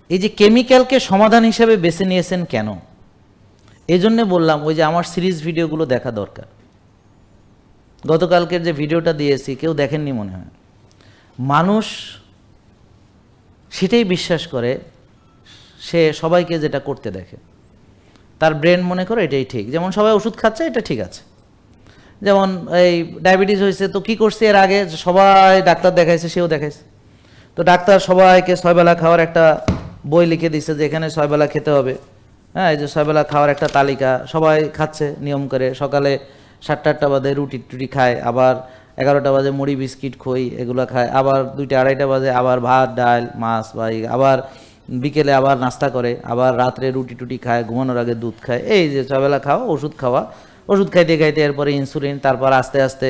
এই যে কেমিক্যালকে সমাধান হিসেবে বেছে নিয়েছেন কেন? এই জন্যে বললাম ওই যে আমার সিরিজ ভিডিওগুলো দেখা দরকার। গতকালকের যে ভিডিওটা দিয়েছি কেউ দেখেননি মনে হয়। মানুষ সেটাই বিশ্বাস করে, সে সবাইকে যেটা করতে দেখে তার ব্রেন মনে করে এটাই ঠিক। যেমন সবাই ওষুধ খাচ্ছে, এটা ঠিক আছে। যেমন এই ডায়াবেটিস হয়েছে, তো কী করছে এর আগে? সবাই ডাক্তার দেখাইছে, সেও দেখাইছে। তো ডাক্তার সবাইকে 6 বেলা খাওয়ার একটা বই লিখে দিচ্ছে যে এখানে 6 বেলা খেতে হবে। হ্যাঁ, এই যে 6 বেলা খাওয়ার একটা তালিকা, সবাই খাচ্ছে নিয়ম করে। সকালে 7টা-8টা বাজে রুটি টুটি খায়, আবার 11টা বাজে মুড়ি বিস্কিট খই এগুলো খায়, আবার 2টা-2:30টা বাজে আবার ভাত ডাল মাছ বা আবার বিকেলে আবার নাস্তা করে, আবার রাত্রে রুটি টুটি খায়, ঘুমানোর আগে দুধ খায়। এই যে 6 বেলা খাওয়া, ওষুধ খাওয়া, ওষুধ খাইতে খাইতে এরপরে ইনসুলিন, তারপর আস্তে আস্তে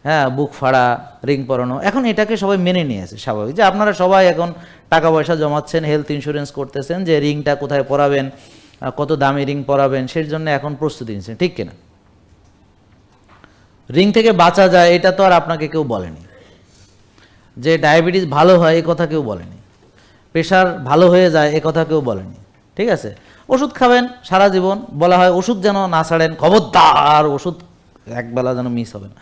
হ্যাঁ বুক ফাড়া, রিং পরানো। এখন এটাকে সবাই মেনে নিয়েছে, স্বাভাবিক যে আপনারা সবাই এখন টাকা পয়সা জমাচ্ছেন, হেলথ ইন্স্যুরেন্স করতেছেন, যে রিংটা কোথায় পরাবেন, কত দামি রিং পরাবেন, সেই জন্য এখন প্রস্তুতি নিচ্ছেন, ঠিক কিনা? রিং থেকে বাঁচা যায় এটা তো আর আপনাকে কেউ বলেনি। যে ডায়াবেটিস ভালো হয় এ কথা কেউ বলেনি। প্রেশার ভালো হয়ে যায় এ কথা কেউ বলেনি, ঠিক আছে? ওষুধ খাবেন সারা জীবন, বলা হয় ওষুধ যেন না ছাড়েন, খবরদার ওষুধ একবেলা যেন মিস হবে না।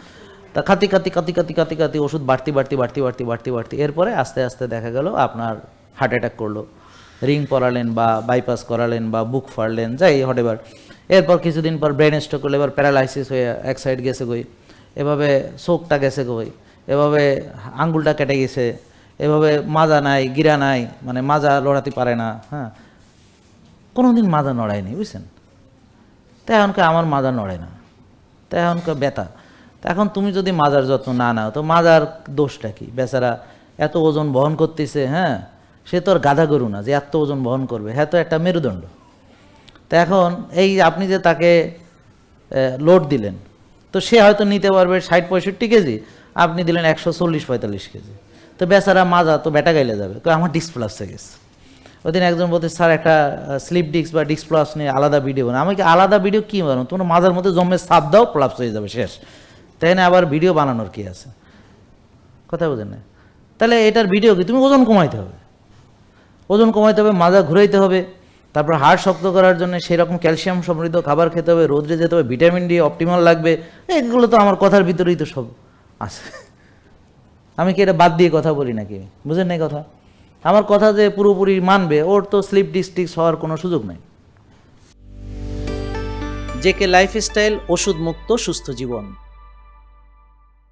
তা খাতি ওষুধ বাড়তি, এরপরে আস্তে আস্তে দেখা গেল আপনার হার্ট অ্যাটাক করলো, রিং পরালেন বা বাইপাস করালেন বা বুক ফাড়লেন, যাই হটেবার। এরপর কিছুদিন পর ব্রেন স্ট্রোক করলে, এবার প্যারালাইসিস হয়ে এক সাইড গেছে গই, এভাবে চোখটা গেছে গই, এভাবে আঙ্গুলটা কেটে গেছে, এভাবে মাজা নাই, গিরা নাই, মানে মাজা লড়াতে পারে না। হ্যাঁ, কোনো দিন মাজা নড়ায়নি, বুঝছেন? তাই এখনকার আমার মাজা নড়ে না, তাই এখনকার ব্যথা। তা এখন তুমি যদি মাজার যত্ন না নাও তো মাজার দোষটা কি? বেচারা এত ওজন বহন করতেছে, হ্যাঁ, সে তো আর গাধা গরু না যে এত ওজন বহন করবে, হ্যাঁ, তো একটা মেরুদণ্ড। তা এখন এই আপনি যে তাকে লোড দিলেন, তো সে হয়তো নিতে পারবে 60-65 কেজি, আপনি দিলেন 140-45 কেজি, তো বেচারা মাজা তো বেটা গাইলে যাবে, আমার ডিস্ক প্লাসে গেছে। ওই দিন একজন বলতে, স্যার একটা স্লিপ ডিস্ক বা ডিস্ক প্লাস নিয়ে আলাদা ভিডিও বানাও। আমি কি আলাদা ভিডিও কী বানাবো? তোমার মাজার মধ্যে জমে সাপ দাও, প্লাস হয়ে যাবে, শেষ। তাই না? আবার ভিডিও বানানোর কি আছে? কথা বোঝেন না? তাহলে এটার ভিডিও কি? তুমি ওজন কমাইতে হবে, ওজন কমাইতে হবে, মাজা ঘুরাইতে হবে, তারপর হাড় শক্ত করার জন্য সেরকম ক্যালসিয়াম সমৃদ্ধ খাবার খেতে হবে, রোদ্রে যেতে হবে, ভিটামিন ডি অপটিমাল লাগবে। এগুলো তো আমার কথার ভিতরেই তো সব আছে। আমি কি এটা বাদ দিয়ে কথা বলি নাকি? বুঝেন নাই কথা? আমার কথা যে পুরোপুরি মানবে, ওর তো স্লিপ ডিস্ট্রিক্ট হওয়ার কোনো সুযোগ নেই। জেকে লাইফস্টাইল, ওষুধ মুক্ত সুস্থ জীবন।